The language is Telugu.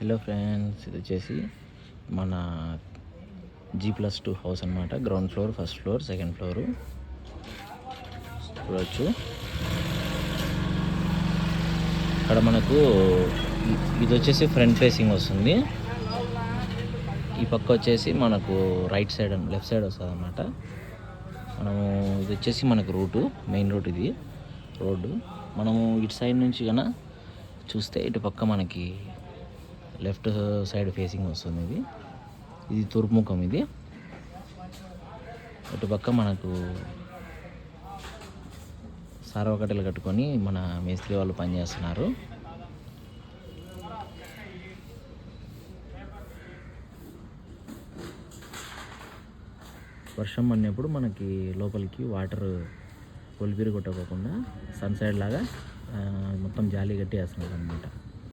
హలో ఫ్రెండ్స్, ఇది వచ్చేసి మన G+2 హౌస్ అనమాట. Ground floor, first floor, second floor చూడవచ్చు. ఇక్కడ మనకు ఇది వచ్చేసి ఫ్రంట్ ఫేసింగ్ వస్తుంది. ఈ పక్క వచ్చేసి మనకు right side and left side వస్తుంది అనమాట. మనము ఇది వచ్చేసి మనకు మెయిన్ రూట్, ఇది రోడ్డు. మనము ఇటు సైడ్ నుంచి కన్నా చూస్తే ఇటు పక్క మనకి లెఫ్ట్ సైడ్ ఫేసింగ్ వస్తుంది. ఇది తూర్పు ముఖం. ఇది ఇటు పక్క మనకు సారవ కట్టెలు కట్టుకొని మన మేస్త్రి వాళ్ళు పనిచేస్తున్నారు. వర్షం పడినప్పుడు మనకి లోపలికి వాటర్ కొలిపిరి కొట్టకోకుండా సన్ సైడ్ లాగా మొత్తం జాలి కట్టి వేస్తున్నారు అనమాట.